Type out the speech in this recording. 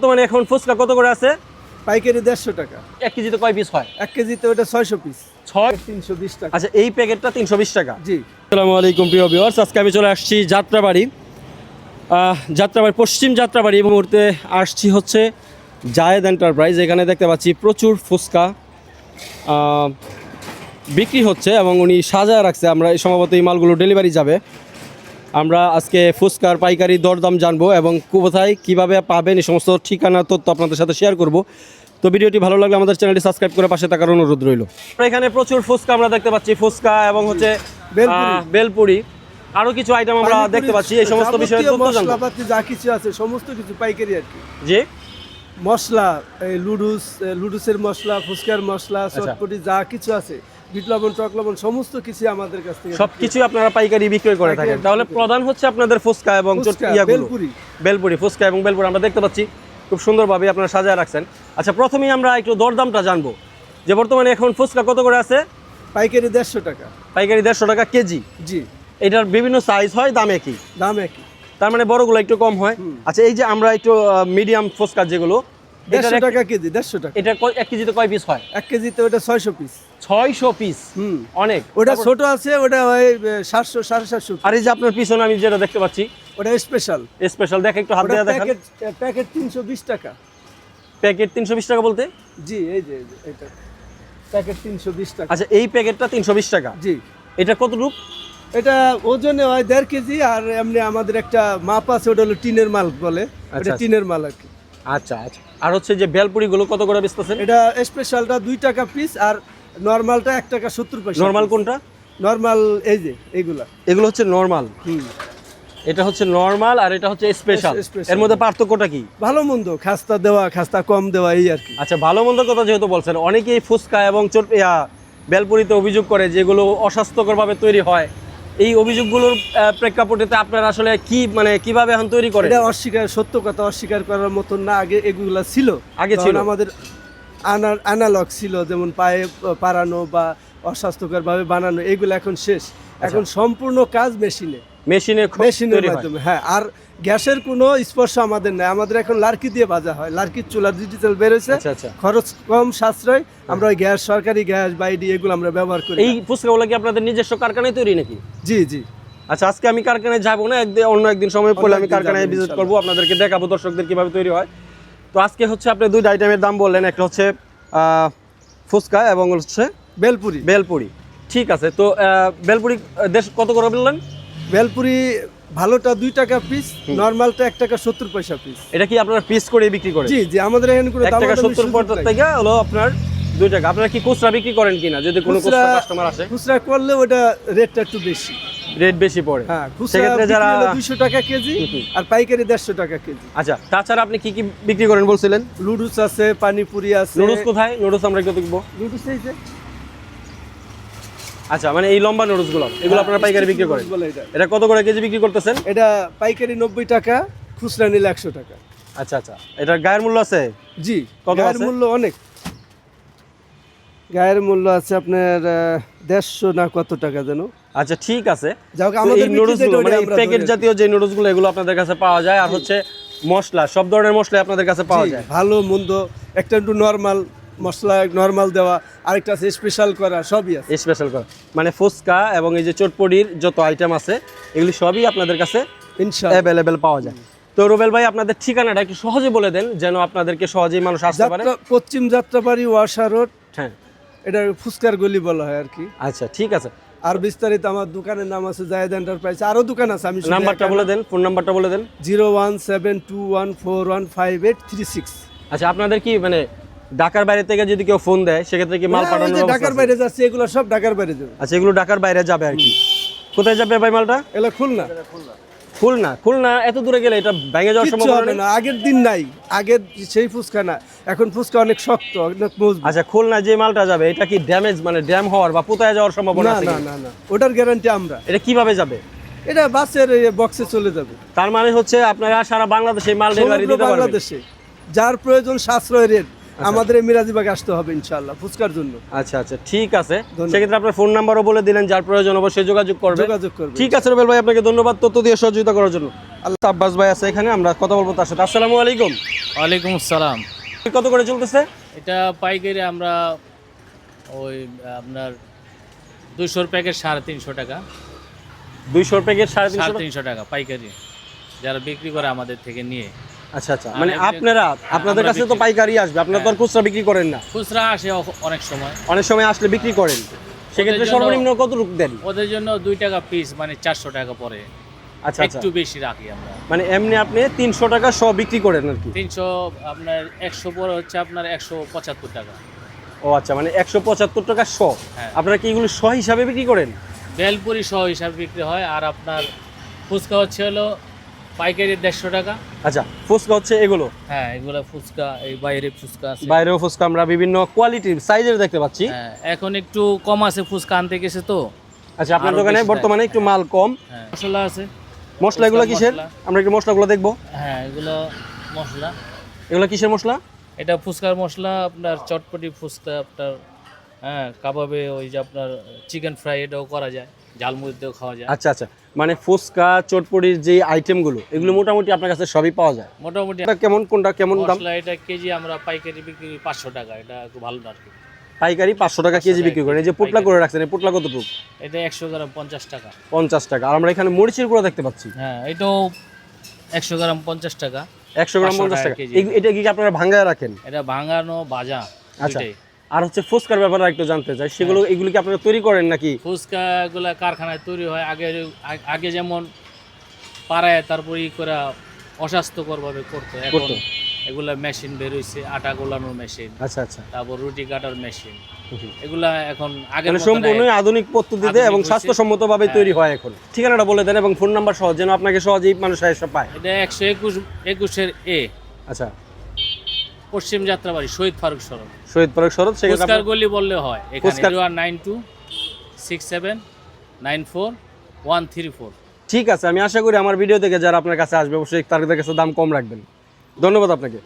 বর্তমানে এখন ফুচকা কত করে আছে? পাইকারি 150 টাকা। 1 কেজিতে কয় পিস হয়? 1 কেজিতে ওটা 600 পিস। 320 টাকা। আচ্ছা, এই প্যাকেটটা 320 টাকা। জি। আসসালামু আলাইকুম প্রিয় ভিউয়ার্স, আজকে আমি চলে আসছি যাত্রাবাড়ি। পশ্চিম যাত্রাবাড়ি। এই মুহূর্তে আসছি হচ্ছে জায়েদ এন্টারপ্রাইজ। এখানে দেখতে পাচ্ছি প্রচুর ফুচকা বিক্রি হচ্ছে এবং উনি সাজায় রাখছে। আমরা সম্ভবত এই মালগুলো ডেলিভারি যাবে। আমরা আজকে ফুচকার পাইকারি দরদাম জানবো এবং কোথায় কীভাবে পাবেন এই সমস্ত ঠিকানা তথ্য আপনাদের সাথে শেয়ার করব। তো ভিডিওটি ভালো লাগলে আমাদের চ্যানেলটি সাবস্ক্রাইব করে পাশে থাকার অনুরোধ রইল। এখানে প্রচুর ফুচকা আমরা দেখতে পাচ্ছি, ফুচকা এবং হচ্ছে বেলপুরি, আরো কিছু আইটেম আমরা দেখতে পাচ্ছি। এই সমস্ত বিষয়ে তথ্য জানবো। মশলাপাতি যা কিছু আছে সমস্ত কিছু পাইকারি আর কি। জি, মশলা, এই লুডুসের মশলা, ফুচকার মশলা, চটপটি যা কিছু আছে, বিট লবণ, টক লবণ, সমস্ত কিছু আমাদের কাছ থেকে সবকিছু আপনারা পাইকারি বিক্রয় করে থাকেন। তাহলে প্রধান হচ্ছে আপনাদের ফুচকা এবং বেলপুরি, ফুচকা এবং বেলপুরি আমরা দেখতে পাচ্ছি খুব সুন্দরভাবে আপনারা সাজায় রাখছেন। আচ্ছা, প্রথমেই আমরা একটু দরদামটা জানবো যে বর্তমানে এখন ফুচকা কত করে আছে? পাইকারি 150 টাকা। পাইকারি 150 টাকা কেজি। জি। এটার বিভিন্ন সাইজ হয়, দাম একই? দাম একই। তার মানে বড়গুলো একটু কম হয়। আচ্ছা, এই যে আমরা একটু মিডিয়াম ফুচকা যেগুলো, 150 টাকা কেজি। 150 টাকা। এটা 1 কেজিতে কয় পিস হয়? 1 কেজিতে ওটা 600 পিস। 600 পিস, অনেক। ওটা ছোট আছে, ওটা ওই 700 750। আর এই যে আপনার পিছনে আমি যেটা দেখতে পাচ্ছি ওটা স্পেশাল। দেখে একটু হাত দিয়ে দেখেন। প্যাকেট 320 টাকা। প্যাকেট 320 টাকা বলতে? জি, এই যে এটা প্যাকেট 320 টাকা। আচ্ছা, এই প্যাকেটটা 320 টাকা। জি। এটা কতটুক? এটা ওজনে হয় 1.5 কেজি। আর এমনি আমাদের একটা মাপ আছে, ওটা হলো টিনের মাল বলে। এটা টিনের মাল আর কি। আচ্ছা আচ্ছা। আর হচ্ছে যে বেলপুরিগুলো কত করে বেচতেছেন? এটা স্পেশালটা 2 টাকা পিস, আর নরমালটা 1 টাকা 70 পয়সা। নরমাল কোনটা? নরমাল এই যে এগুলো হচ্ছে নরমাল। এটা হচ্ছে নরমাল আর এটা হচ্ছে স্পেশাল। এর মধ্যে পার্থক্যটা কি? ভালো মন্দ, খাস্তা দেওয়া, খাস্তা কম দেওয়া, এই আর কি। আচ্ছা, ভালো মন্দ কথা যেহেতু বলছেন, অনেকেই ফুচকা এবং বেলপুরিতে অভিযোগ করে যেগুলো অস্বাস্থ্যকরভাবে তৈরি হয়। এই অভিযোগগুলোর প্রেক্ষাপটে আপনারা আসলে কি কিভাবে এখন তৈরি করেন? এটা সত্য কথা অস্বীকার করার মতন না। আগে এগুলা ছিল, আমাদের অ্যানালগ ছিল, যেমন পায়ে পারানো বা অস্বাস্থ্যকরভাবে বানানো, এগুলো এখন শেষ। এখন সম্পূর্ণ কাজ মেশিনের মাধ্যমে। হ্যাঁ, আর গ্যাসের কোনো স্পর্শ আমাদের নাই। আমাদের এখন লার্কি দিয়ে ভাজা হয়। লার্কির চুলা ডিজিটাল বেরোছে, খরচ কম, সাশ্রয়। আমরা ওই গ্যাস, সরকারি গ্যাস বা আইডি, এগুলো আমরা ব্যবহার করি। এই ফুচকাগুলো কি আপনাদের নিজস্ব কারখানায় তৈরি নাকি? জি জি। আচ্ছা, আজকে আমি কারখানায় যাবো না, অন্য একদিন সময় পেলে আমি কারখানায় ভিজিট করবো, আপনাদেরকে দেখাবো দর্শকদের কিভাবে তৈরি হয়। তো আজকে হচ্ছে আপনি 2টা আইটেমের দাম বললেন, একটা হচ্ছে ফুচকা এবং হচ্ছে বেলপুরি। ঠিক আছে। তো বেলপুরি কত করে বললেন? বেলপুরি ভালোটা 2 টাকা পিস, নরমালটা 1 টাকা 70 পয়সা পিস। এটা কি আপনারা পিস করে বিক্রি করেন? জি জি, আমাদের এখানে কোনো 1 টাকা 70 পয়সা থেকে হলো আপনার 2 টাকা। আপনারা কি খুচরা বিক্রি করেন কিনা? যদি কোনো খুচরা কাস্টমার আসে, খুচরা করলে ওটা রেটটা একটু বেশি, রেট বেশি পড়ে। হ্যাঁ, খুচরা যারা 200 টাকা কেজি আর পাইকারি 150 টাকা কেজি। আচ্ছা, তাছাড়া আপনি কি কি বিক্রি করেন বলছিলেন? লুডুস আছে, পানিপুরি আছে। নুডলস কোথায়? নুডলস আমরা একটু দেখবো। লুডুস এই যে। আচ্ছা, মানে এই লম্বা নুডলসগুলো, এগুলো আপনারা পাইকারি বিক্রি করেন? এটা কত করে কেজি বিক্রি করতেছেন? এটা পাইকারি 90 টাকা, খুচরা নিলে 100 টাকা। আচ্ছা আচ্ছা। এটার গায়ের মূল্য আছে? জি, গায়ের মূল্য অনেক। গায়ের মূল্য আছে আপনার 150 না কত টাকা যেন। আচ্ছা, ঠিক আছে। আমাদের এই নুডলসগুলো মানে প্যাকেট জাতীয় যে নুডলসগুলো, এগুলো আপনাদের কাছে পাওয়া যায়? আর হচ্ছে মশলা, সব ধরনের মশলা আপনাদের কাছে পাওয়া যায়? ভালো মন্দ, একটা একটু নরমাল মশলা, নরমাল দেওয়া, আরেকটা আছে স্পেশাল করা, সবই আছে। স্পেশাল করা মানে ফুচকা এবং এই যে চটপটির যত আইটেম আছে, এগুলি সবই আপনাদের কাছে ইনশাআল্লাহ অ্যাভেলেবেল পাওয়া যায়। তো রুবেল ভাই, আপনাদের ঠিকানাটা একটু সহজে বলে দেন, যেন আপনাদেরকে সহজেই মানুষ আসতে পারে। পশ্চিম যাত্রাবাড়ি, ওয়াসা রোড। হ্যাঁ, এটা ফুচকার গলি বলা হয় আর কি। আচ্ছা, ঠিক আছে। আর বিস্তারিত আমার দোকানের নাম আছে জায়েদ এন্টারপ্রাইজ। আরো দোকান আছে। আমি নাম্বারটা বলে দেন, ফোন নাম্বারটা বলে দেন। 01721415836। আচ্ছা, আপনাদের কি ঢাকার বাইরে থেকে যদি কেউ ফোন দেয়, সেক্ষেত্রে কি মাল পাঠানোর ব্যবস্থা আছে? ঢাকার বাইরে যাচ্ছে, এগুলো সব ঢাকার বাইরে যাবে। আচ্ছা, এগুলো ঢাকার বাইরে যাবে আর কি। কোথায় যাবে ভাই মালটা? এগুলো খুলনা। এত দূরে গেলে এটা ভেঙে যাওয়ার সম্ভাবনা না। আগের দিন নাই, আগের সেই ফুচকা না। এখন ফুচকা অনেক শক্ত, অনেক মজবুত। আচ্ছা, খুলনা যে মালটা যাবে, এটা কি ড্যামেজ ড্যাম হওয়ার বা পুতায় যাওয়ার সম্ভাবনা আছে? না, ওটার গ্যারান্টি আমরা। এটা কিভাবে যাবে? এটা বাসের বক্সে চলে যাবে। তার মানে হচ্ছে আপনারা সারা বাংলাদেশে মাল ডেলিভারি দিতে পারবেন? বাংলাদেশে যার প্রয়োজন সাশ্রয় রেট, আমাদের মিরাজিবাগ আসতে হবে ইনশাআল্লাহ ফুচকার জন্য। আচ্ছা আচ্ছা, ঠিক আছে। সেক্ষেত্রে আপনার ফোন নাম্বারও বলে দিলেন, যার প্রয়োজন অবশ্যই যোগাযোগ করবে। ঠিক আছে রুবেল ভাই, আপনাকে ধন্যবাদ তথ্য দিয়ে সহযোগিতা করার জন্য। আল্লাহ আব্বাস ভাই আছে এখানে, আমরা কথা বলবো তার সাথে। আসসালামু আলাইকুম। ওয়ালাইকুম আসসালাম। কত করে চলতেছে? এটা পাইকারি আমরা ওই আপনার 200 প্যাকেট 350 টাকা। 200 প্যাকেট 350 350 টাকা পাইকারি, যারা বিক্রি করে আমাদের থেকে নিয়ে। আচ্ছা আচ্ছা, আর মানে এমনি- আপনারা আপনাদের আমরা কাছে তো বিক্রি- পাইকারি আসবে, আপনারা তো আর খুচরা বিক্রি করেন না। খুচরা আসে অনেক সময়, অনেক সময় আসলে বিক্রি করেন, সেক্ষেত্রে জন্য- সর্বনিম্ন কত দেন? ওদের জন্য 2 টাকা পিস, মানে 400 টাকা পড়ে। আচ্ছা আচ্ছা, একটু বেশি রাখি আমরা। মানে এমনি আপনি 300 টাকা সহ বিক্রি করেন আর কি? 300 আপনার 100 পরে হচ্ছে আপনার 175 টাকা। ও আচ্ছা, মানে 175 টাকা সহ। হ্যাঁ। আপনারা কি এগুলো সহ হিসাবে বিক্রি করেন? বেলপুরি সহ হিসাবে বিক্রি হয়। আর আপনার ফুচকা হচ্ছে হলো পাইকারি 150 টাকা। আচ্ছা, ফুচকা হচ্ছে এগুলো? হ্যাঁ, এগুলো ফুচকা, এই বাইরে ফুচকা আছে। বাইরেও ফুচকা আমরা বিভিন্ন কোয়ালিটির সাইজের দেখতে পাচ্ছি। হ্যাঁ, এখন একটু কম আছে, ফুচকা আনতে গেছে তো। আচ্ছা, আপনার আরো দোকানে বেশি বর্তমানে দেয়। একটু মাল কম। হ্যাঁ, মশলা আছে। মশলা এগুলো ফুচকার কিসের? মশলা। আমরা একটু মশলাগুলো দেখবো। হ্যাঁ, এগুলো মশলা। এগুলো কিসের মশলা? এটা ফুচকার মশলা, আপনার চটপটি ফুচকা, আপনার হ্যাঁ কাবাবে, ওই যে আপনার চিকেন ফ্রাই, এটাও করা যায়, ঝালমুড়ি দিয়েও খাওয়া যায়। আচ্ছা আচ্ছা, মানে ফুচকা চটপটির যে আইটেমগুলো এগুলো মোটামুটি আপনার কাছে সবই পাওয়া যায়। মোটামুটি এটা কেমন, কোনটা কেমন দাম? মশলা এটা কেজি আমরা পাইকারি বিক্রি 500 টাকা। এটা খুব ভালো না আর কি। পাইকারি 500 টাকা কেজি বিক্রি করেন। এই যে পুটলা করে রাখছেন, এই পুটলা কতটুকু? এটা 100 গ্রাম 50 টাকা। 50 টাকা। আর আমরা এখানে মরিচের গুঁড়ো দেখতে পাচ্ছি। হ্যাঁ, এটাও 100 গ্রাম 50 টাকা। 100 গ্রাম 500 50 টাকা টাকা। কেজি। এটা কি আপনারা ভাঙায় রাখেন? এটা ভাঙানো ভাজা আচ্ছা। দুইটাই। আর হচ্ছে ফুচকার ব্যাপারে একটু জানতে চাই, সেগুলো এগুলো কি আপনারা তৈরি করেন নাকি? ফুচকা এগুলা কারখানায় তৈরি হয়। আগে যেমন পাড়ায় তারপর করে অস্বাস্থ্যকরভাবে করতো, এখন করতো। এগুলা মেশিন বের হইছে, আটা গোলানোর মেশিন, আচ্ছা আচ্ছা, তারপর রুটি কাটার মেশিন। এগুলা এখন আগের মানে মতো সম্পূর্ণ নাই। আধুনিক পদ্ধতিতে আধুনিক এবং হয়েছে। স্বাস্থ্যসম্মতভাবে হ্যাঁ। তৈরি হয় এখন। ঠিকানাটা বলে দেন এবং ফোন নাম্বার সহ, যেন আপনাকে সহজেই মানুষ এসে পায়। এটা 121 এ আচ্ছা, পশ্চিম যাত্রাবাড়ি, শহীদ ফারুক সড়ক, শহীদ পার্ক সড়ক, সেখানে ফুচকার আপনার- গলি বললে হয়। এখানে ফুচকার- 0926794 ঠিক আছে, আমি আশা করি আমার ভিডিও থেকে যারা আপনার কাছে আসবে অবশ্যই তাদের কাছে দাম কম রাখবেন। ধন্যবাদ আপনাকে।